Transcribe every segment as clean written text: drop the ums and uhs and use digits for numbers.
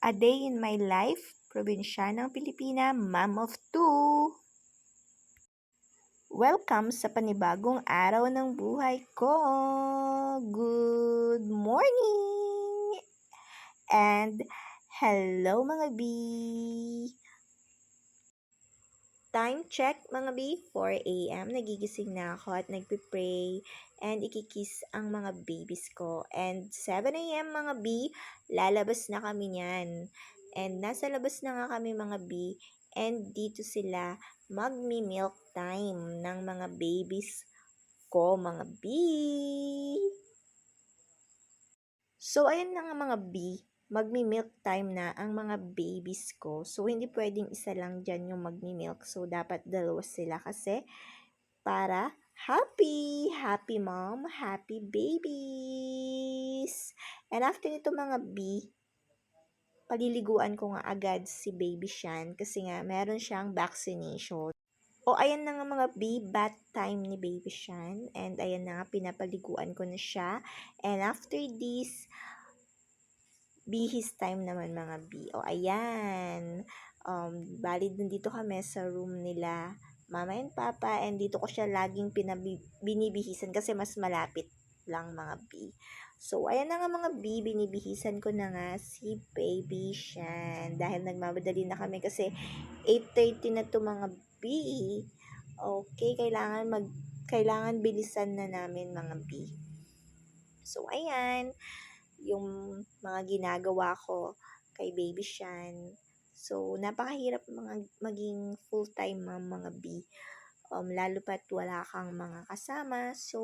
A Day in My Life, Probinsyanang Pilipina, Mom of Two. Welcome sa panibagong araw ng buhay ko. Good morning! And hello mga B! Time check mga B, 4 a.m. Nagigising na ako at nagpipray and ikikiss ang mga babies ko. And 7 a.m. mga B, lalabas na kami niyan. And nasa labas na nga kami mga B and dito sila magmi-milk time ng mga babies ko mga B. So ayan na nga mga B, magmi-milk time na ang mga babies ko. So, hindi pwedeng isa lang dyan yung magmi-milk. So, dapat dalawa sila kasi para happy! Happy mom, happy babies! And after nito mga B, paliliguan ko nga agad si baby Shan kasi nga meron siyang vaccination. O, ayan na nga mga B, bath time ni baby Shan. And ayan na nga, pinapaliguan ko na siya. And after this, bihis time naman mga B. O, ayan. Bali, dito kami sa room nila, mama and papa, and dito ko siya laging binibihisan kasi mas malapit lang mga B. So, ayan na nga mga B, binibihisan ko na nga si baby Shan. Dahil nagmamadali na kami kasi 8:30 na to mga B. Okay, kailangan bilisan na namin mga B. So, ayan yung mga ginagawa ko kay baby Shan. So, napakahirap maging full-time mom mga B. Lalo pat wala kang mga kasama. So,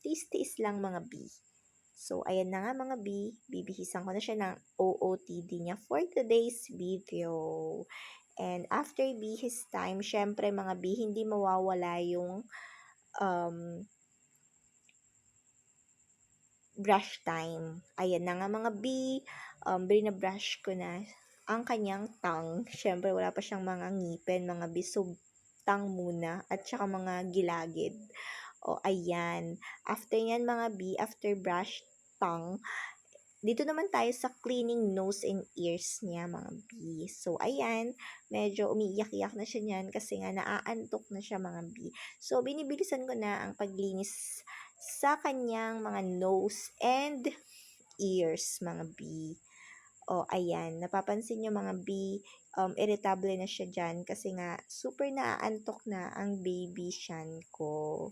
tiis-tiis lang mga B. So, ayan na nga mga B. Bibihisan ko na siya ng OOTD niya for today's video. And after bihis time, syempre mga B, hindi mawawala yung brush time. Ayan na nga mga B, binabrush ko na ang kanyang tongue. Siyempre, wala pa siyang mga ngipin, mga B. So, tongue muna at saka mga gilagid. O, ayan. After yan mga B, after brush tongue, dito naman tayo sa cleaning nose and ears niya mga B. So, ayan, medyo umiiyak-iyak na siya niyan kasi nga naaantok na siya mga B. So, binibilisan ko na ang paglinis sa kanyang mga nose and ears mga B. O, ayan, napapansin nyo mga B, irritable na siya dyan kasi nga super naaantok na ang baby Shan ko.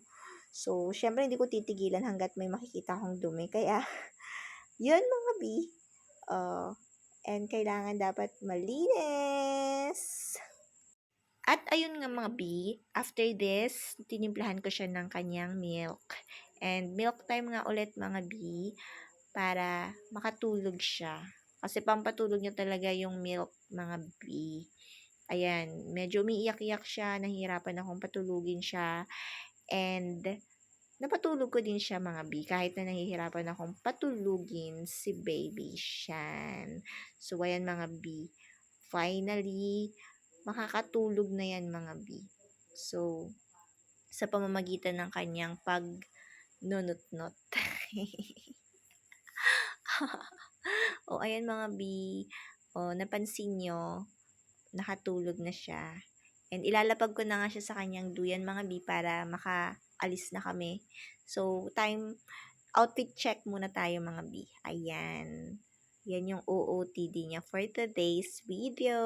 So, syempre hindi ko titigilan hanggat may makikita akong dumi. Kaya, yun mga B. And kailangan dapat malinis. At ayun nga mga B, after this, tinimplahan ko siya ng kanyang milk. And milk time nga ulit mga B, para makatulog siya. Kasi pampatulog niya talaga yung milk mga B. Ayan, medyo umiiyak-iyak siya, nahihirapan akong patulugin siya. And napatulog ko din siya mga B, kahit na nahihirapan akong patulugin si baby Shan. So, ayan mga B, finally, makakatulog na yan mga B. So, sa pamamagitan ng kanyang pag-nunot-not. O, ayan mga B, napansin nyo, nakatulog na siya. And ilalapag ko na nga siya sa kanyang duyan mga B para makaalis na kami. So, outfit check muna tayo mga B. Ayan. Yan yung OOTD niya for today's video.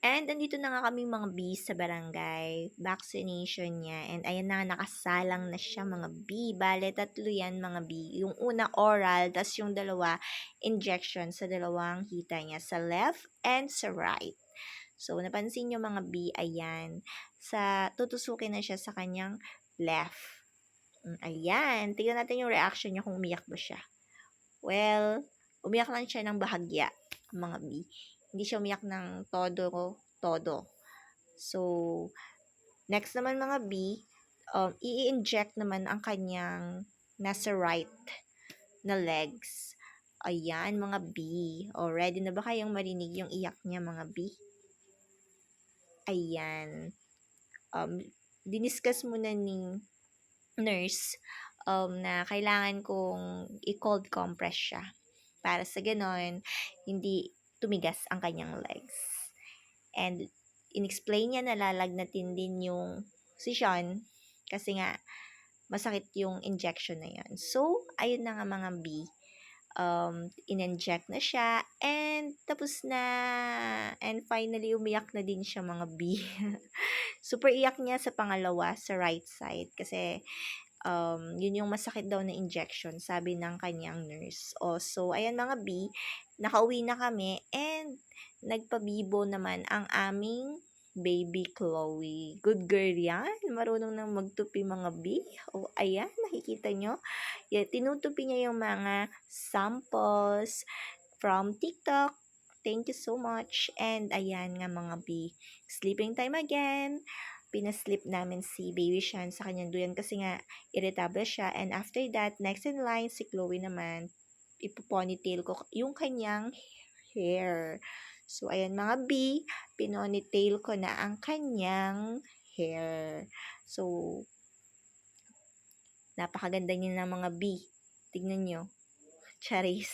And andito na nga kami mga B sa barangay. Vaccination niya. And ayan na, nakasalang na siya mga B. Bale, 3 yan mga B. Yung una oral, tas yung dalawa injection sa dalawang hita niya. Sa left and sa right. So, napansin nyo mga B, ayan. Tutusukin na siya sa kanyang left. Ayan. Tignan natin yung reaction niya kung umiyak ba siya. Well, umiyak lang siya ng bahagya, mga B. Hindi siya umiyak ng todo. So, next naman mga B, i-inject naman ang kanyang nasa right na legs. Ayan, mga B. Ready na ba kayong marinig yung iyak niya, mga B? Ayan. Diniscuss muna ni nurse na kailangan kong i-cold compress siya. Para sa gano'n, hindi tumigas ang kanyang legs. And in-explain niya na lalagnatin din yung si Sean kasi nga masakit yung injection na yun. So, ayun na nga mga B. In-inject na siya and tapos na. And finally, umiyak na din siya mga B. Super iyak niya sa pangalawa, sa right side. Kasi yun yung masakit daw na injection, sabi ng kanyang nurse. So, ayan mga B, nakauwi na kami and nagpabibo naman ang aming baby Chloe. Good girl yan. Marunong nang magtupi mga B. Ayan, nakikita nyo. Yeah, tinutupi niya yung mga samples from TikTok. Thank you so much. And ayan nga mga B, sleeping time again. Pinaslip namin si Baby Shan sa kanyang duyan kasi nga irritable siya. And after that, next in line, si Chloe naman, ipoponytail ko yung kanyang hair. So, ayan mga B, pinonytail ko na ang kanyang hair. So, napakaganda niya ng mga B. Tignan nyo. Charis.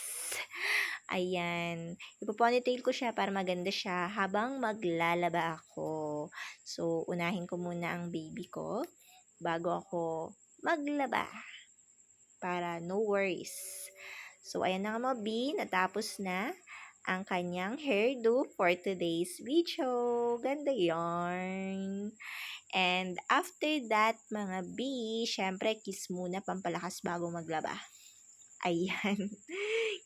Ayan. Ipoponytail ko siya para maganda siya habang maglalaba ako. So, unahin ko muna ang baby ko bago ako maglaba. Para no worries. So, ayan na nga mga B. Natapos na ang kanyang hairdo for today's video. Ganda yarn. And after that, mga B, syempre, kiss muna pampalakas bago maglaba. Ayan.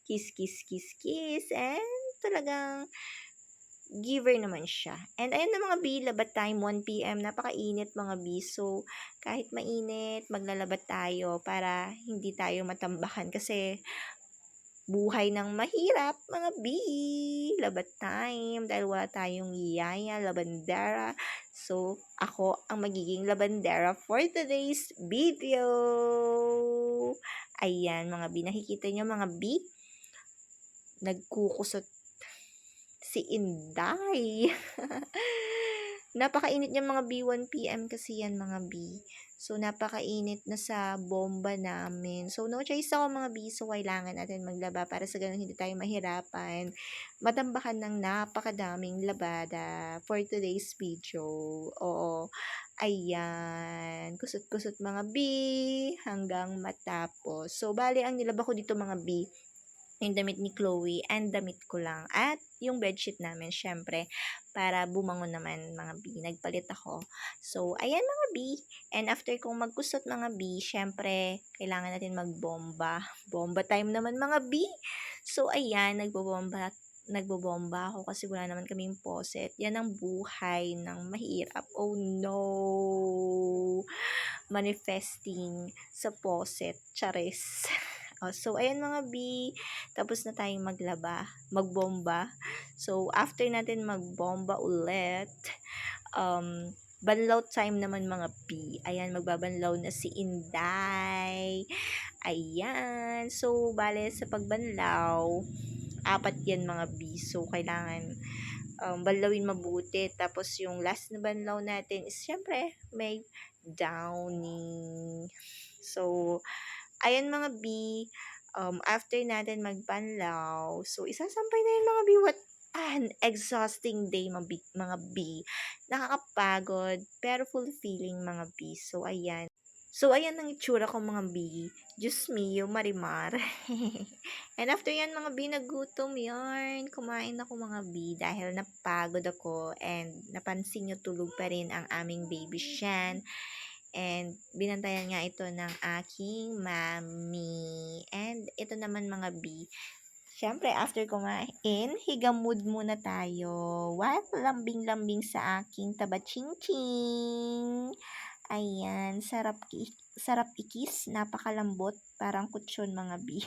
Kiss, kiss, kiss, kiss. And talagang giver naman siya. And ayun na mga B, labat time 1 p.m. Napakainit mga B. So, kahit mainit, maglalabat tayo para hindi tayo matambakan kasi buhay ng mahirap, mga B. Labat time. Dahil wala tayong yaya, labandera. So, ako ang magiging labandera for today's video. Ayan, mga B. Nakikita nyo, mga B. Nagkukusot si Inday. Napakainit niya mga B, 1 p.m. kasi yan mga B. So, napakainit na sa bomba namin. So, no choice ako mga B. So, kailangan natin maglaba para sa ganun hindi tayo mahirapan. Matambakan ng napakadaming labada for today's video. Oo. Ayan. Kusot-kusot mga B hanggang matapos. So, bali ang nilaba ko dito mga B, yung damit ni Chloe and damit ko lang. At yung bedsheet namin, syempre, para bumangon naman mga B. Nagpalit ako. So, ayan mga B. And after kong magkusot mga B, syempre, kailangan natin magbomba. Bomba time naman mga B. So, ayan, nagbobomba ako kasi wala naman kaming faucet. Yan ang buhay ng mahirap. Oh no! Manifesting sa faucet. Charis. So, ayan mga B, tapos na tayong magbomba. So, after natin magbomba ulit, banlaw time naman mga B. Ayan, magbabanlaw na si Inday. Ayan. So, bale sa pagbanlaw, 4 yan mga B. So, kailangan banlawin mabuti. Tapos, yung last na banlaw natin is, syempre, may downing. So, ayan mga B, after natin magbanlaw, so isasampay na yun mga B. What an exhausting day mga B. Nakakapagod, pero fulfilling mga B. So, ayan. So, ayan ang itsura ko mga B. Diyos mio, marimar. And after yan mga B, nagutom yarn. Kumain ako mga B dahil napagod ako and napansin nyo tulog pa rin ang aming baby Shan. And binantayan nga ito ng aking mami. And ito naman mga B. Siyempre, after kumain, higamod muna tayo. While lambing-lambing sa aking taba-ching-ching. Ayan, sarap ikis, napakalambot, parang kutsyon mga B.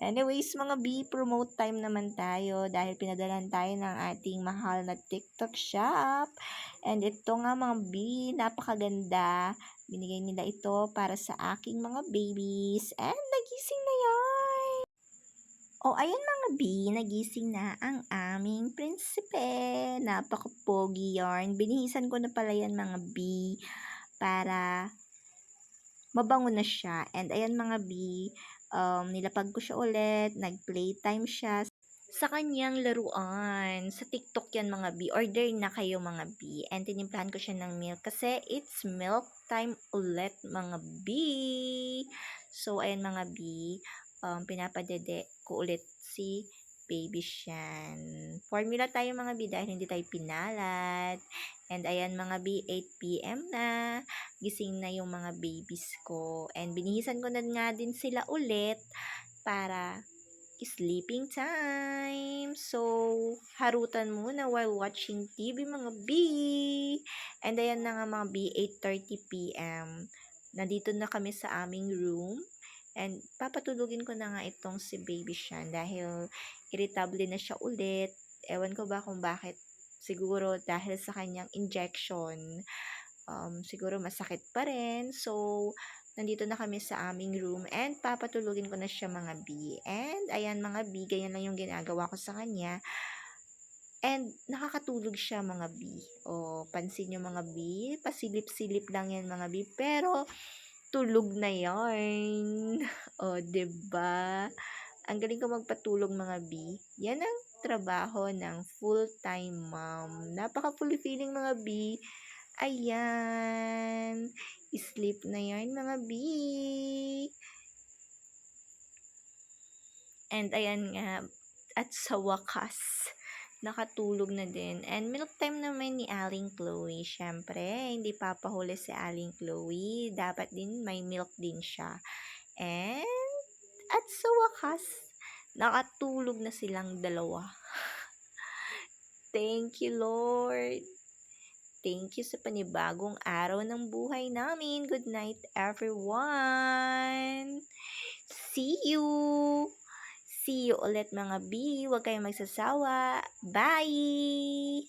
Anyways, mga B, promote time naman tayo dahil pinadalan tayo ng ating mahal na TikTok shop. And ito nga mga B, napakaganda. Binigay nila ito para sa aking mga babies. And nagising na yan. Ayan mga B, nagising na ang aming prinsipe. Napaka-pogi yarn. Binihisan ko na pala yan mga B para mabango na siya. And ayan mga B, nilapag ko siya ulit, nag-playtime siya sa kanyang laruan. Sa TikTok yan mga B. Order na kayo mga B. And tinimplahan ko siya ng milk kasi it's milk time ulit mga B. So, ayan mga B, pinapadede ko ulit si Baby Shan. Formula tayo mga B dahil hindi tayo pinalat. And ayan mga B, 8 p.m. na. Gising na yung mga babies ko. And binihisan ko na nga din sila ulit para sleeping time. So, harutan muna while watching TV mga B. And ayan na nga mga B, 8:30 p.m. Nandito na kami sa aming room. And papatulugin ko na nga itong si Baby Shan dahil irritable na siya ulit. Ewan ko ba kung bakit. Siguro dahil sa kanyang injection. Siguro masakit pa rin. So, nandito na kami sa aming room and papatulugin ko na siya mga B. And ayan mga B, ganyan lang yung ginagawa ko sa kanya. And nakakatulog siya mga B. O, pansin nyo mga B, pasilip-silip lang yan mga B. Pero, tulog na yan. O, 'di ba? Ang galing ko magpatulog mga B. Yan ang trabaho ng full-time mom. Napaka-fulfilling mga B. Ayan. Sleep na yan mga B. And ayan nga. At sa wakas, nakatulog na din. And milk time naman ni Aling Chloe. Syempre, hindi papahuli si Aling Chloe. Dapat din may milk din siya. And at sa wakas, nakatulog na silang dalawa. Thank you, Lord. Thank you sa panibagong araw ng buhay namin. Good night, everyone. See you. See you ulit mga B. Huwag kayong magsasawa. Bye.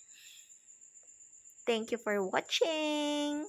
Thank you for watching.